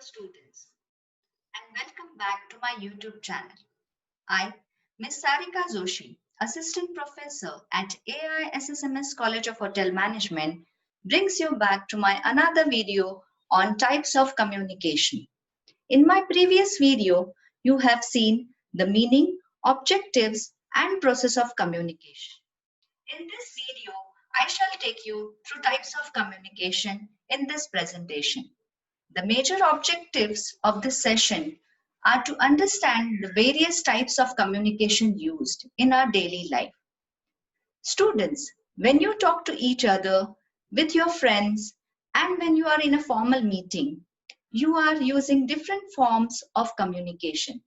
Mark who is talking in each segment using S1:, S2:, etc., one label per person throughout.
S1: students, and welcome back to my YouTube channel. I, Ms. Sarika Joshi, Assistant Professor at AI SSMS College of Hotel Management, brings you back to my another video on types of communication. In my previous video, you have seen the meaning, objectives, and process of communication. In this video, I shall take you through types of communication in this presentation. The major objectives of this session are to understand the various types of communication used in our daily life. Students, when you talk to each other, with your friends, and when you are in a formal meeting, you are using different forms of communication.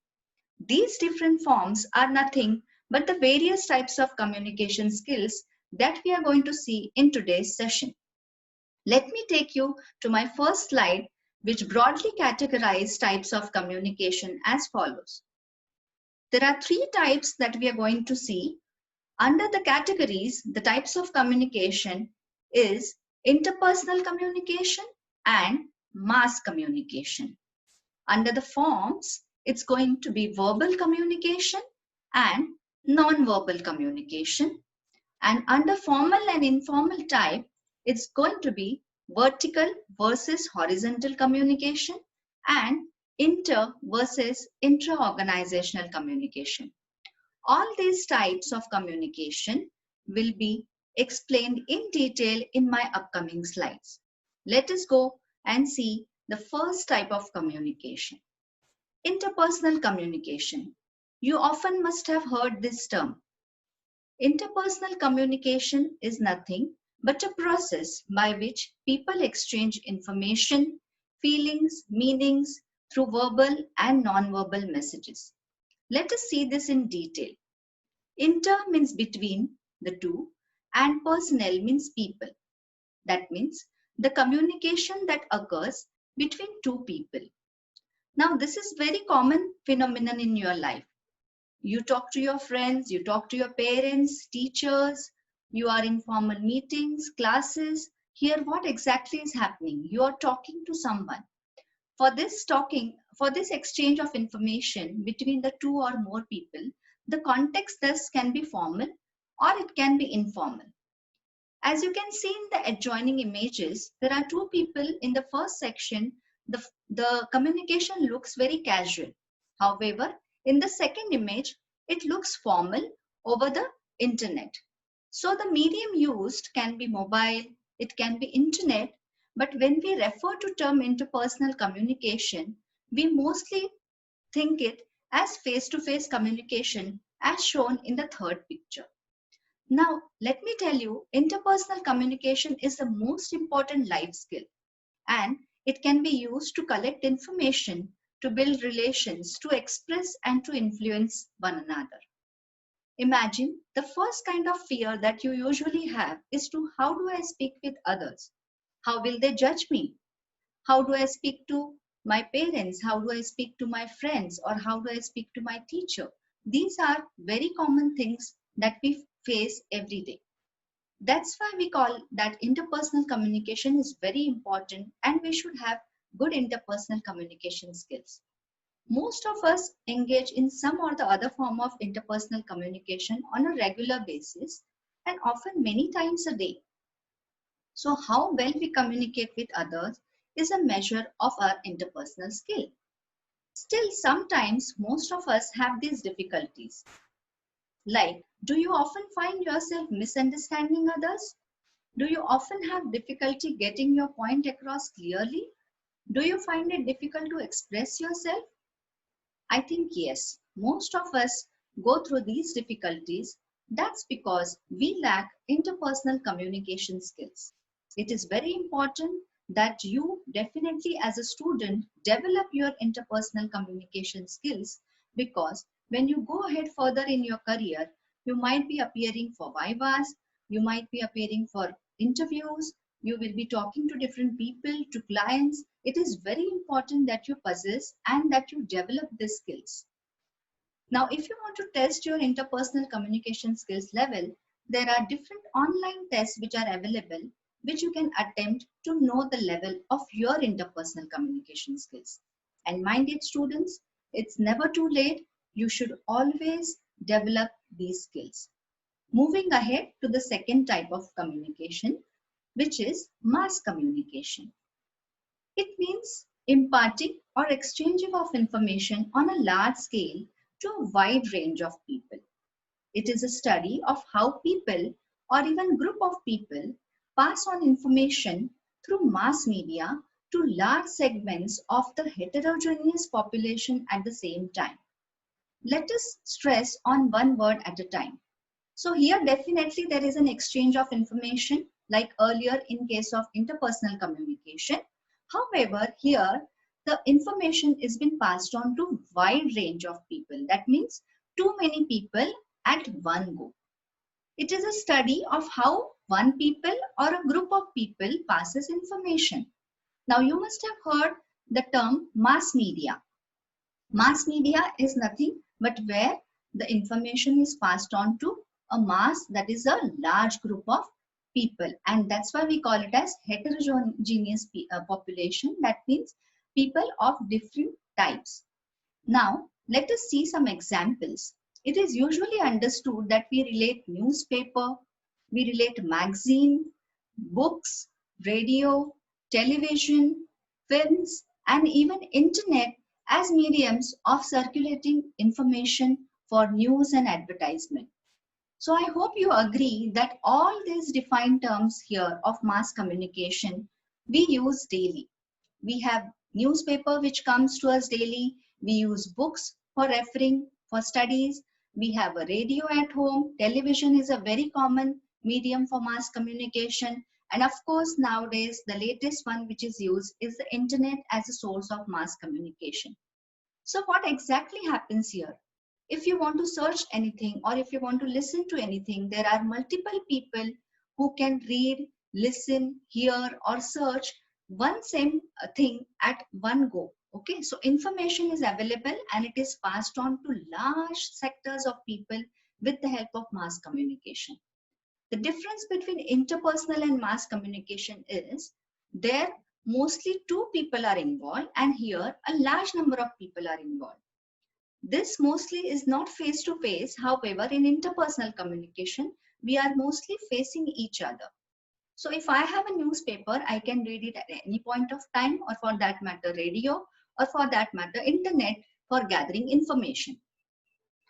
S1: These different forms are nothing but the various types of communication skills that we are going to see in today's session. Let me take you to my first slide, which broadly categorizes types of communication as follows. There are three types that we are going to see. Under the categories, the types of communication is interpersonal communication and mass communication. Under the forms, it's going to be verbal communication and non-verbal communication. And under formal and informal type, it's going to be vertical versus horizontal communication and inter versus intra-organizational communication. All these types of communication will be explained in detail in my upcoming slides. Let us go and see the first type of communication. Interpersonal communication. You often must have heard this term. Interpersonal communication is nothing but a process by which people exchange information, feelings, meanings through verbal and non-verbal messages. Let us see this in detail. Inter means between the two and personnel means people. That means the communication that occurs between two people. Now this is very common phenomenon in your life. You talk to your friends, you talk to your parents, teachers, you are in formal meetings, classes. Here, what exactly is happening? You are talking to someone. For this exchange of information between the two or more people, the context thus can be formal or it can be informal. As you can see in the adjoining images, there are two people in the first section. The communication looks very casual. However, in the second image, it looks formal over the internet. So the medium used can be mobile, it can be internet, but when we refer to term interpersonal communication, we mostly think it as face-to-face communication as shown in the third picture. Now, let me tell you, interpersonal communication is the most important life skill, and it can be used to collect information, to build relations, to express and to influence one another. Imagine the first kind of fear that you usually have is to how do I speak with others? How will they judge me? How do I speak to my parents? How do I speak to my friends? Or how do I speak to my teacher? These are very common things that we face every day. That's why we call that interpersonal communication is very important and we should have good interpersonal communication skills. Most of us engage in some or the other form of interpersonal communication on a regular basis and often many times a day. So how well we communicate with others is a measure of our interpersonal skill. Still, sometimes most of us have these difficulties. Like, do you often find yourself misunderstanding others? Do you often have difficulty getting your point across clearly? Do you find it difficult to express yourself? I think yes, most of us go through these difficulties. That's because we lack interpersonal communication skills. It is very important that you definitely as a student develop your interpersonal communication skills, because when you go ahead further in your career, you might be appearing for vivas, you might be appearing for interviews, you will be talking to different people, to clients. It is very important that you possess and that you develop these skills. Now, if you want to test your interpersonal communication skills level, there are different online tests which are available. which you can attempt to know the level of your interpersonal communication skills. And mind it, students, it's never too late. You should always develop these skills. Moving ahead to the second type of communication, which is mass communication. It means imparting or exchanging of information on a large scale to a wide range of people. It is a study of how people or even group of people pass on information through mass media to large segments of the heterogeneous population at the same time. Let us stress on one word at a time. So here definitely there is an exchange of information like earlier in case of interpersonal communication. However, here the information is being passed on to wide range of people. That means too many people at one go. It is a study of how one people or a group of people passes information. Now you must have heard the term mass media. Mass media is nothing but where the information is passed on to a mass, that is a large group of people, and that's why we call it as heterogeneous population. That means people of different types. Now let us see some examples. It is usually understood that we relate newspaper, we relate magazine, books, radio, television, films, and even internet as mediums of circulating information for news and advertisement. So I hope you agree that all these defined terms here of mass communication we use daily. We have newspaper which comes to us daily. We use books for referring, for studies. We have a radio at home. Television is a very common medium for mass communication. And of course, nowadays, the latest one which is used is the internet as a source of mass communication. So what exactly happens here? If you want to search anything or if you want to listen to anything, there are multiple people who can read, listen, hear, or search one same thing at one go. Okay, so information is available and it is passed on to large sectors of people with the help of mass communication. The difference between interpersonal and mass communication is there mostly two people are involved and here a large number of people are involved. This mostly is not face to face. However, in interpersonal communication, we are mostly facing each other. So if I have a newspaper, I can read it at any point of time, or for that matter, radio, or for that matter, internet for gathering information.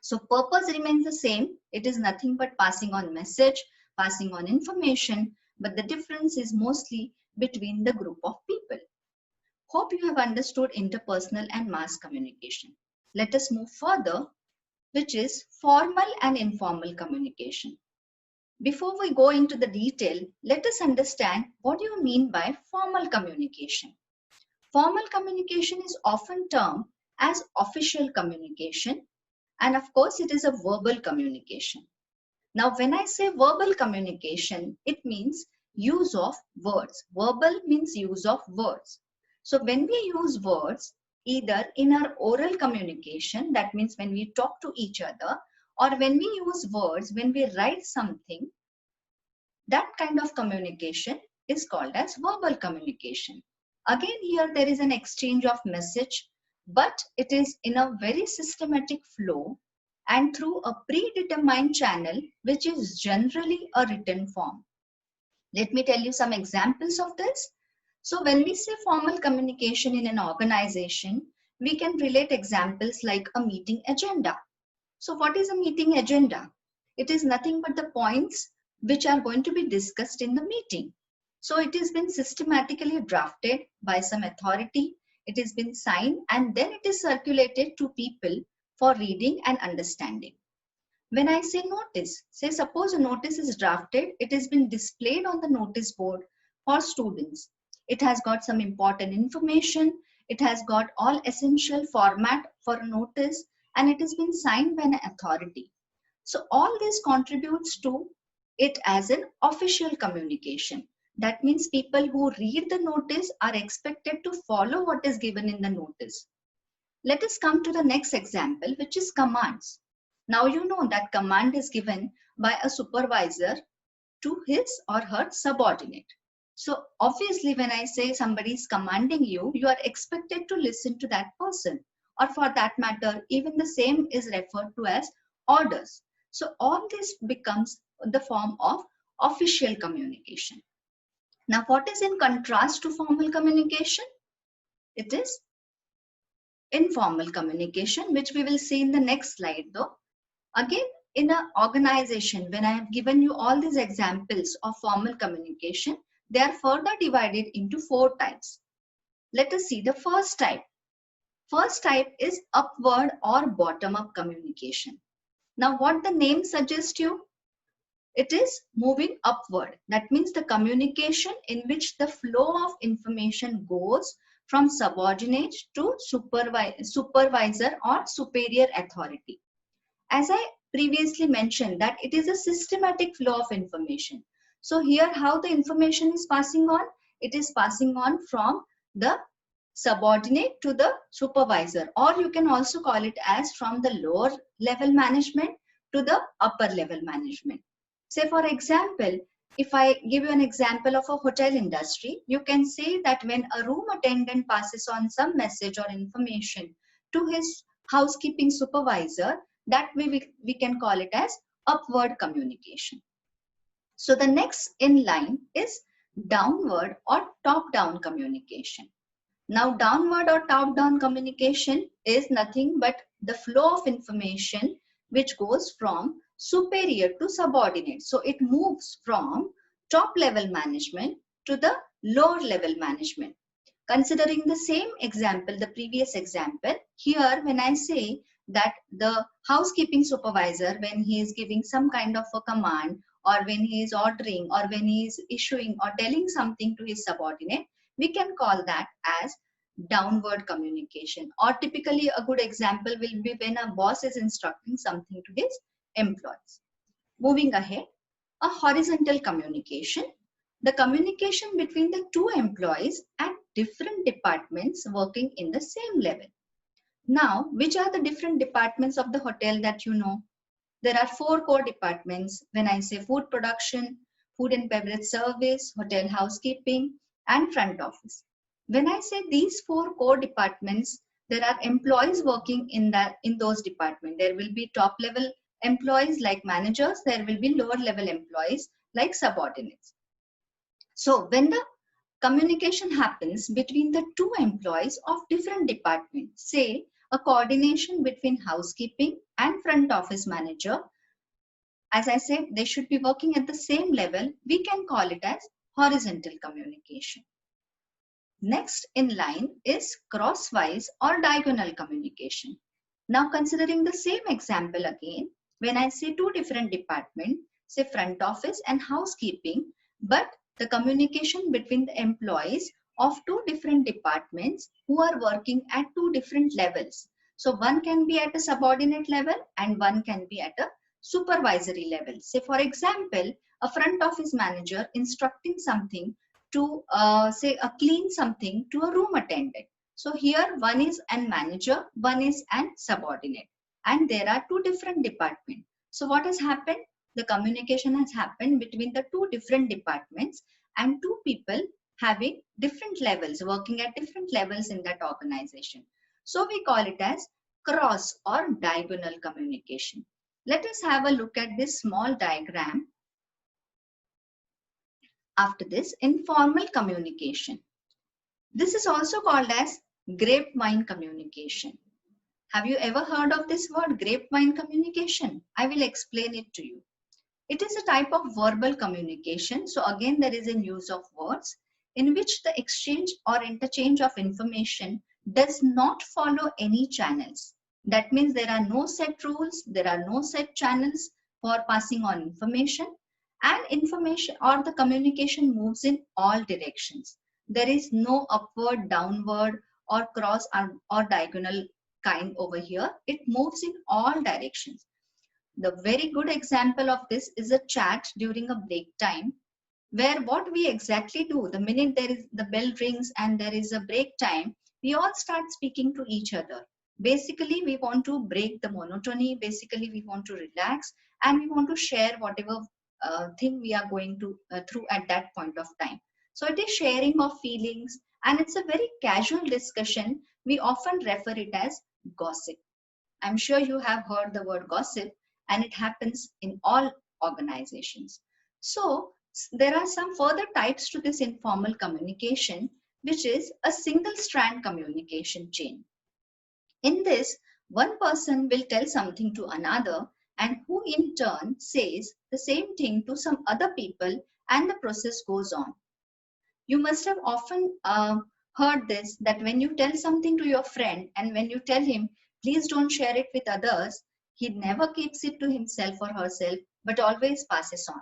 S1: So purpose remains the same. It is nothing but passing on message, passing on information, but the difference is mostly between the group of people. Hope you have understood interpersonal and mass communication. Let us move further, which is formal and informal communication. Before we go into the detail, let us understand what do you mean by formal communication. Formal communication is often termed as official communication, and of course it is a verbal communication. Now when I say verbal communication, it means use of words. Verbal means use of words. So when we use words, either in our oral communication, that means when we talk to each other, or when we use words, when we write something, that kind of communication is called as verbal communication. Again, here there is an exchange of message, but it is in a very systematic flow and through a predetermined channel, which is generally a written form. Let me tell you some examples of this. So when we say formal communication in an organization, we can relate examples like a meeting agenda. So what is a meeting agenda? It is nothing but the points which are going to be discussed in the meeting. So it has been systematically drafted by some authority. It has been signed and then it is circulated to people for reading and understanding. When I say notice, say suppose a notice is drafted, it has been displayed on the notice board for students. It has got some important information, it has got all essential format for a notice, and it has been signed by an authority. So all this contributes to it as an official communication. That means people who read the notice are expected to follow what is given in the notice. Let us come to the next example, which is commands. Now you know that command is given by a supervisor to his or her subordinate. So obviously, when I say somebody is commanding you, you are expected to listen to that person. Or for that matter, even the same is referred to as orders. So all this becomes the form of official communication. Now, what is in contrast to formal communication? It is informal communication, which we will see in the next slide though. Again, in an organization, when I have given you all these examples of formal communication, they are further divided into 4 types. Let us see the first type. First type is upward or bottom-up communication. Now, what the name suggests you? It is moving upward. That means the communication in which the flow of information goes from subordinate to supervisor or superior authority. As I previously mentioned, that it is a systematic flow of information. So here how the information is passing on? It is passing on from the subordinate to the supervisor, or you can also call it as from the lower level management to the upper level management. Say for example, if I give you an example of a hotel industry, you can say that when a room attendant passes on some message or information to his housekeeping supervisor, that we can call it as upward communication. So the next in line is downward or top-down communication. Now, downward or top-down communication is nothing but the flow of information which goes from superior to subordinate. So it moves from top level management to the lower level management. Considering the same example, the previous example, here when I say that the housekeeping supervisor, when he is giving some kind of a command, or when he is ordering, or when he is issuing or telling something to his subordinate, we can call that as downward communication. Or typically a good example will be when a boss is instructing something to his employees. Moving ahead, a horizontal communication. The communication between the two employees at different departments working in the same level. Now, which are the different departments of the hotel that you know? There are 4 core departments. When I say food production, food and beverage service, hotel housekeeping, and front office. When I say these 4 core departments, there are employees working in those departments. There will be top level employees like managers. There will be lower level employees like subordinates. So when the communication happens between the 2 employees of different departments, say a coordination between housekeeping and front office manager, as I said, they should be working at the same level, we can call it as horizontal communication. Next in line is crosswise or diagonal communication. Now considering the same example again, when I say 2 different departments, say front office and housekeeping, but the communication between the employees of 2 different departments who are working at 2 different levels. So one can be at a subordinate level and one can be at a supervisory level. Say for example, a front office manager instructing something to say clean something to a room attendant. So here one is an manager, one is an subordinate, and there are 2 different departments. So what has happened? The communication has happened between the 2 different departments and 2 people having different levels, working at different levels in that organization. So we call it as cross or diagonal communication. Let us have a look at this small diagram. After this, informal communication. This is also called as grapevine communication. Have you ever heard of this word, grapevine communication? I will explain it to you. It is a type of verbal communication. So again, there is a use of words in which the exchange or interchange of information does not follow any channels. That means there are no set rules, there are no set channels for passing on information, and information or the communication moves in all directions. There is no upward, downward, or cross or diagonal kind over here. It moves in all directions. The very good example of this is a chat during a break time, where what we exactly do, the minute there is the bell rings and there is a break time, we all start speaking to each other. Basically, we want to break the monotony. Basically, we want to relax and we want to share whatever thing we are going to through at that point of time. So it is sharing of feelings, and it's a very casual discussion. We often refer it as gossip. I'm sure you have heard the word gossip, and it happens in all organizations. So there are some further types to this informal communication, which is a single strand communication chain. In this, one person will tell something to another, and who in turn says the same thing to some other people, and the process goes on. You must have often heard this, that when you tell something to your friend and when you tell him, please don't share it with others, he never keeps it to himself or herself, but always passes on.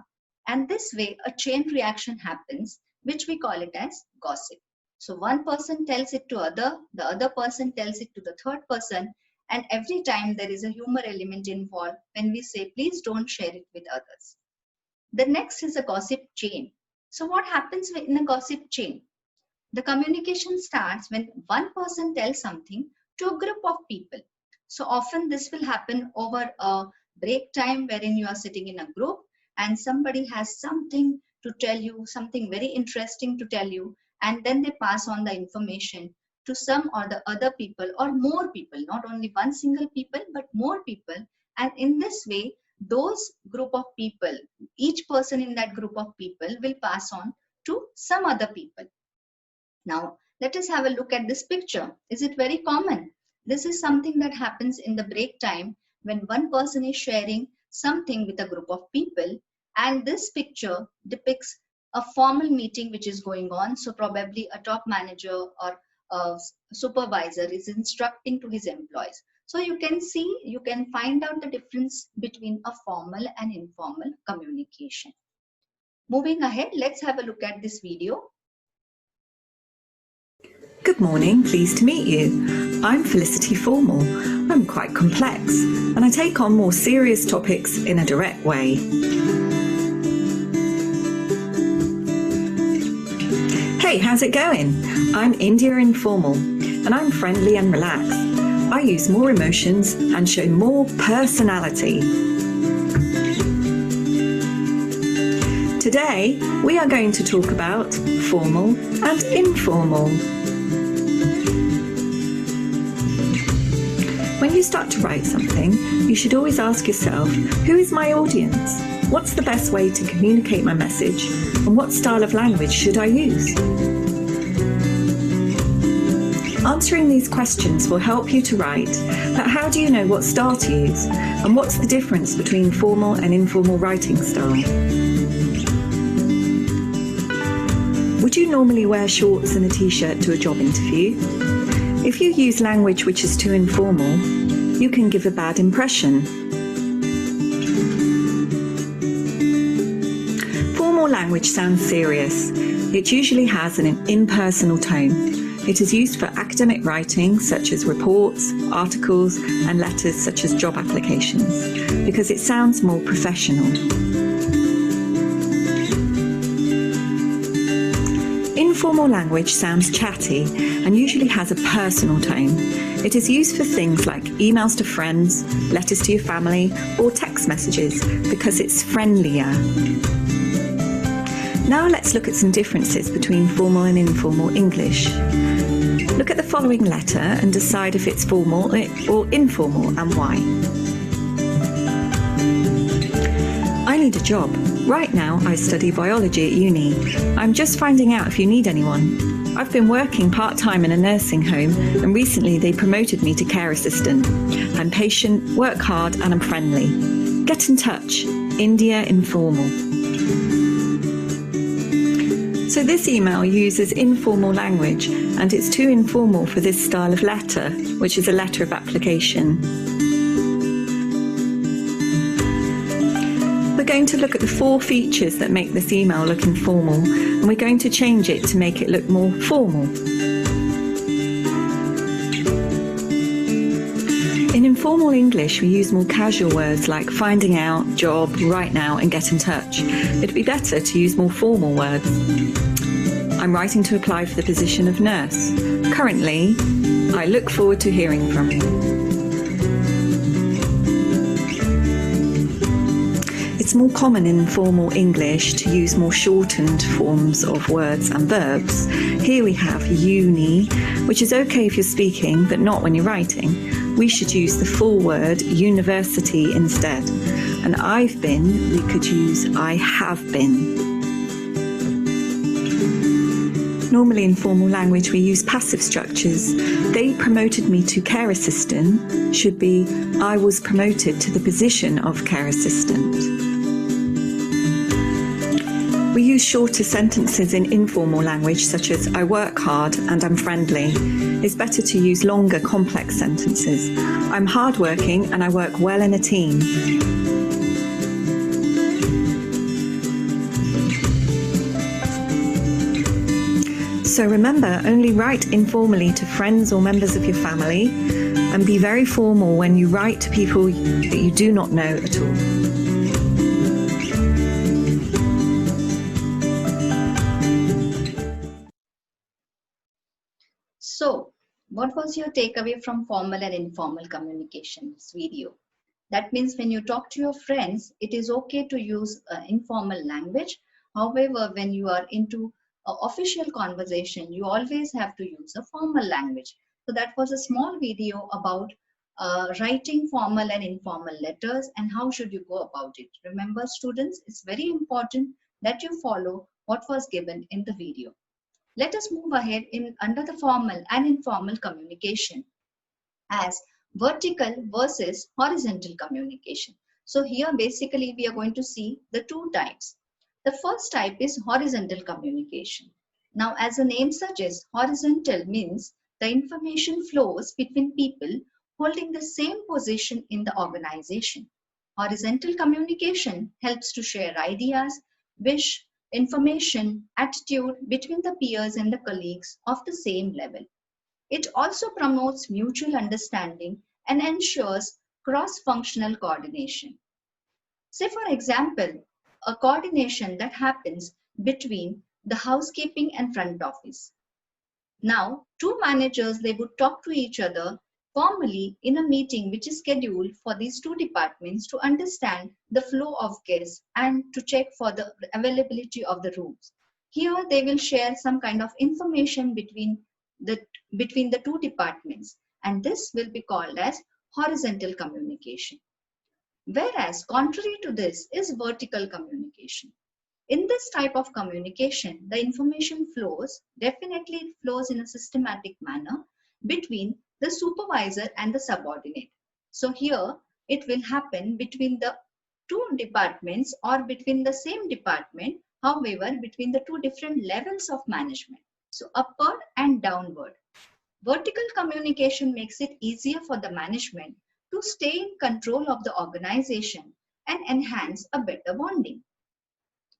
S1: And this way, a chain reaction happens, which we call it as gossip. So one person tells it to the other person tells it to the third person, and every time there is a humor element involved when we say, please don't share it with others. The next is a gossip chain. So what happens in a gossip chain? The communication starts when one person tells something to a group of people. So often this will happen over a break time wherein you are sitting in a group and somebody has something to tell you, something very interesting to tell you, and then they pass on the information to some or the other people or more people, not only one single people, but more people. And in this way, those group of people, each person in that group of people will pass on to some other people. Now, let us have a look at this picture. Is it very common? This is something that happens in the break time when one person is sharing something with a group of people, and this picture depicts a formal meeting which is going on. So probably a top manager or a supervisor is instructing to his employees. So you can find out the difference between a formal and informal communication. Moving ahead, let's have a look at this video.
S2: Good morning, pleased to meet you. I'm Felicity Formal. I'm quite complex and I take on more serious topics in a direct way. Hey, how's it going? I'm India Informal and I'm friendly and relaxed. I use more emotions and show more personality. Today, we are going to talk about formal and informal. When you start to write something, you should always ask yourself, who is my audience? What's the best way to communicate my message? And what style of language should I use? Answering these questions will help you to write, but how do you know what style to use? And what's the difference between formal and informal writing style? Would you normally wear shorts and a t-shirt to a job interview? If you use language which is too informal, you can give a bad impression. Formal language sounds serious. It usually has an impersonal tone. It is used for academic writing such as reports, articles, and letters such as job applications, because it sounds more professional. Informal language sounds chatty and usually has a personal tone. It is used for things like emails to friends, letters to your family, or text messages because it's friendlier. Now let's look at some differences between formal and informal English. Look at the following letter and decide if it's formal or informal and why. I need a job. Right now, I study biology at uni. I'm just finding out if you need anyone. I've been working part-time in a nursing home and recently they promoted me to care assistant. I'm patient, work hard and I'm friendly. Get in touch. India Informal. So this email uses informal language and it's too informal for this style of letter, which is a letter of application. We're going to look at the 4 features that make this email look informal, and we're going to change it to make it look more formal. In informal English, we use more casual words like finding out, job, right now, and get in touch. It'd be better to use more formal words. I'm writing to apply for the position of nurse. Currently, I look forward to hearing from you. It's It's more common in formal English to use more shortened forms of words and verbs. Here we have uni, which is okay if you're speaking, but not when you're writing. We should use the full word university instead. And I've been, we could use I have been. Normally in formal language we use passive structures. They promoted me to care assistant should be I was promoted to the position of care assistant. We use shorter sentences in informal language such as I work hard and I'm friendly. It's better to use longer complex sentences. I'm hardworking and I work well in a team. So remember, only write informally to friends or members of your family, and be very formal when you write to people that you do not know at all.
S1: So, what was your takeaway from formal and informal communications video? That means when you talk to your friends, it is okay to use informal language. However, when you are into official conversation, you always have to use a formal language. So that was a small video about writing formal and informal letters and how should you go about it. Remember students, it's very important that you follow what was given in the video. Let us move ahead under the formal and informal communication as vertical versus horizontal communication. So here basically we are going to see the two types. The first type is horizontal communication. Now, as the name suggests, horizontal means the information flows between people holding the same position in the organization. Horizontal communication helps to share ideas, wish, information, attitude between the peers and the colleagues of the same level. It also promotes mutual understanding and ensures cross-functional coordination. Say, for example, a coordination that happens between the housekeeping and front office. Now, two managers, they would talk to each other formally in a meeting which is scheduled for these two departments to understand the flow of guests and to check for the availability of the rooms. Here, they will share some kind of information between the two departments, and this will be called as horizontal communication. Whereas contrary to this is vertical communication. In this type of communication, the information flows, definitely it flows in a systematic manner between the supervisor and the subordinate. So here it will happen between the two departments or between the same department, however, between the two different levels of management. So upward and downward. Vertical communication makes it easier for the management to stay in control of the organization and enhance a better bonding.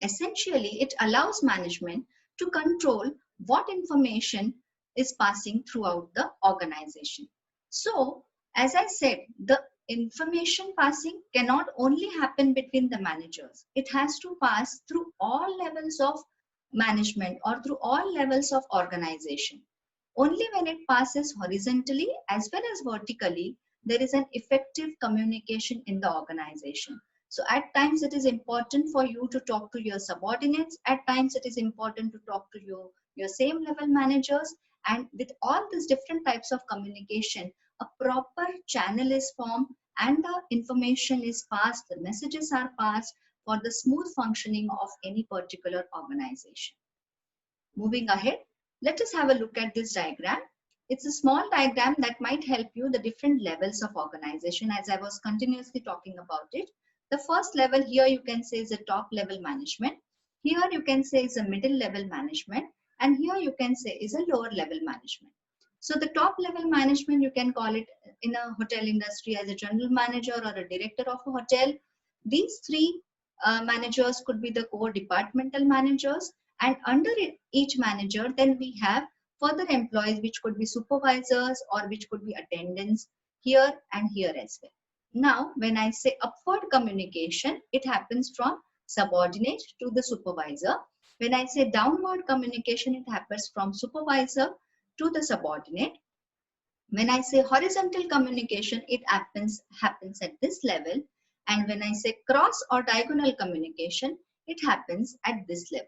S1: Essentially, it allows management to control what information is passing throughout the organization. So, as I said, the information passing cannot only happen between the managers. It has to pass through all levels of management or through all levels of organization. Only when it passes horizontally as well as vertically, there is an effective communication in the organization. So at times it is important for you to talk to your subordinates. At times it is important to talk to your same level managers. And with all these different types of communication, a proper channel is formed and the information is passed, the messages are passed for the smooth functioning of any particular organization. Moving ahead, let us have a look at this diagram. It's a small diagram that might help you the different levels of organization as I was continuously talking about it. The first level here you can say is a top level management. Here you can say is a middle level management. And here you can say is a lower level management. So the top level management, you can call it in a hotel industry as a general manager or a director of a hotel. These three managers could be the core departmental managers. And under each manager, then we have further employees, which could be supervisors or which could be attendants here and here as well. Now, when I say upward communication, it happens from subordinate to the supervisor. When I say downward communication, it happens from supervisor to the subordinate. When I say horizontal communication, it happens at this level. And when I say cross or diagonal communication, it happens at this level.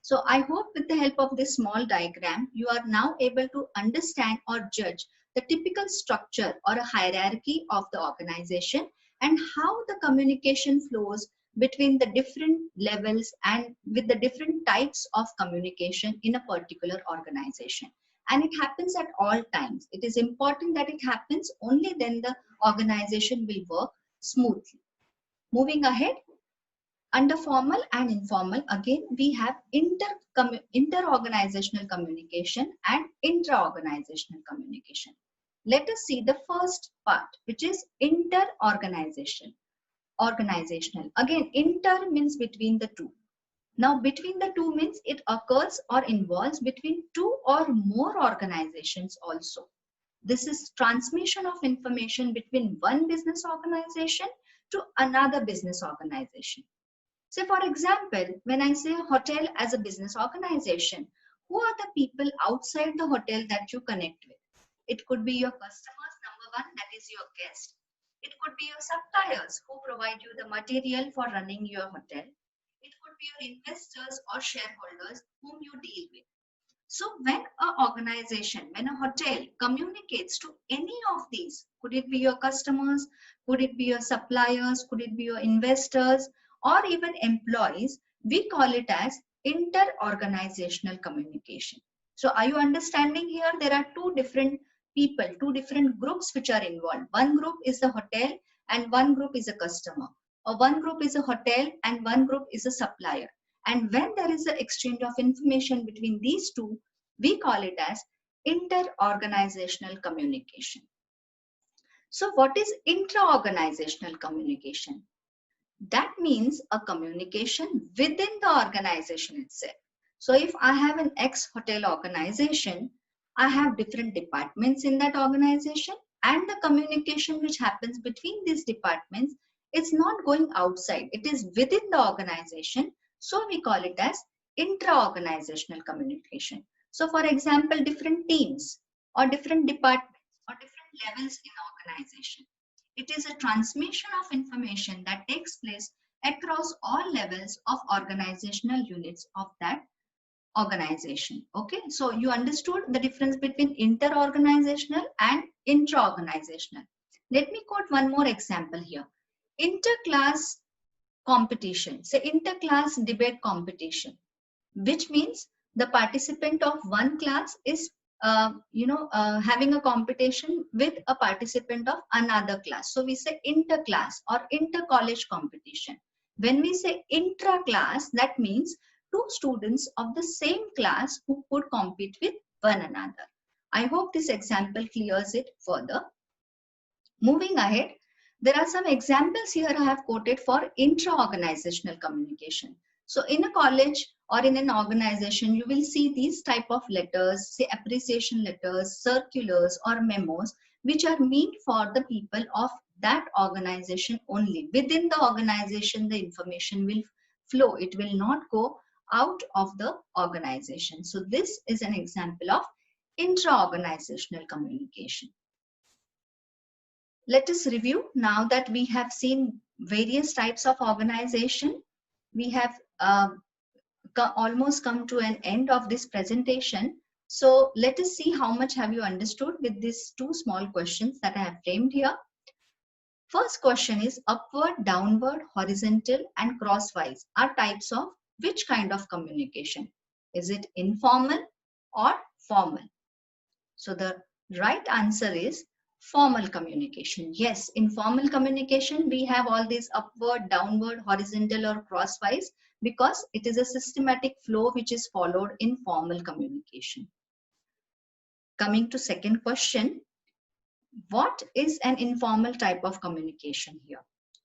S1: So I hope with the help of this small diagram, you are now able to understand or judge the typical structure or a hierarchy of the organization and how the communication flows between the different levels and with the different types of communication in a particular organization. And it happens at all times. It is important that it happens, only then the organization will work smoothly. Moving ahead, under formal and informal, again, we have inter-organizational communication and intra-organizational communication. Let us see the first part, which is inter-organizational. Again, inter means between the two. Now, between the two means it occurs or involves between two or more organizations also. This is transmission of information between one business organization to another business organization. So for example, when I say hotel as a business organization, who are the people outside the hotel that you connect with? It could be your customers, number one, that is your guest. It could be your suppliers who provide you the material for running your hotel. It could be your investors or shareholders whom you deal with. So when an organization, when a hotel communicates to any of these, could it be your customers, could it be your suppliers, could it be your investors, or even employees, we call it as inter-organizational communication. So are you understanding here? There are two different people, two different groups which are involved. One group is the hotel and one group is a customer. Or one group is a hotel and one group is a supplier. And when there is an exchange of information between these two, we call it as inter-organizational communication. So what is intra-organizational communication? That means a communication within the organization itself. So if I have an X hotel organization, I have different departments in that organization, and the communication which happens between these departments is not going outside. It is within the organization. So we call it as intra-organizational communication. So for example, different teams or different departments or different levels in organization. It is a transmission of information that takes place across all levels of organizational units of that organization. Okay, so you understood the difference between inter-organizational and intra-organizational. Let me quote one more example here. Inter-class competition, say inter-class debate competition, which means the participant of one class is having a competition with a participant of another class. So we say inter-class or inter-college competition. When we say intra-class, that means two students of the same class who could compete with one another. I hope this example clears it further. Moving ahead, there are some examples here I have quoted for intra-organizational communication. So in a college or in an organization, you will see these type of letters, say appreciation letters, circulars or memos, which are meant for the people of that organization only. Within the organization, the information will flow. It will not go out of the organization. So this is an example of intra-organizational communication. Let us review now that we have seen various types of organization. We have almost come to an end of this presentation. So let us see how much have you understood with these two small questions that I have framed here. First question is upward, downward, horizontal and crosswise are types of which kind of communication? Is it informal or formal? So the right answer is formal communication. Yes, in formal communication, we have all these upward, downward, horizontal or crosswise because it is a systematic flow which is followed in formal communication. Coming to second question, what is an informal type of communication here?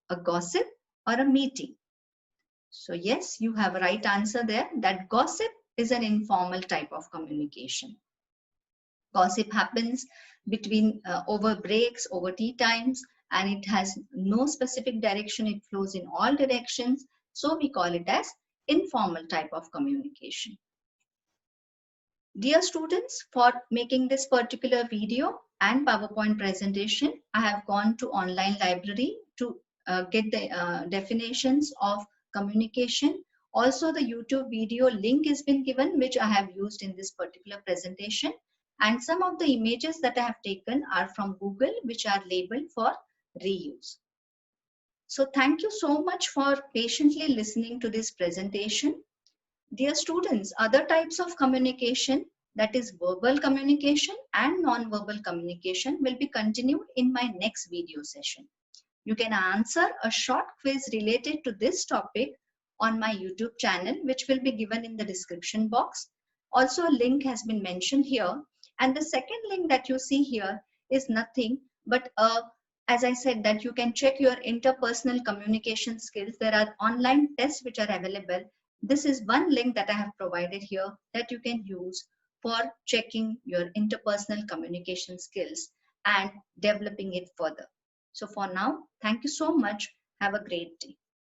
S1: A gossip or a meeting? So yes, you have a right answer there, that gossip is an informal type of communication. Gossip happens between over breaks, over tea times, and it has no specific direction. It flows in all directions. So we call it as informal type of communication. Dear students, for making this particular video and PowerPoint presentation, I have gone to online library to get the definitions of communication. Also, the YouTube video link has been given, which I have used in this particular presentation. And some of the images that I have taken are from Google, which are labeled for reuse. So thank you so much for patiently listening to this presentation. Dear students, other types of communication, that is verbal communication and non-verbal communication, will be continued in my next video session. You can answer a short quiz related to this topic on my YouTube channel, which will be given in the description box. Also, a link has been mentioned here. And the second link that you see here is nothing but as I said, that you can check your interpersonal communication skills. There are online tests which are available. This is one link that I have provided here that you can use for checking your interpersonal communication skills and developing it further. So for now, thank you so much. Have a great day.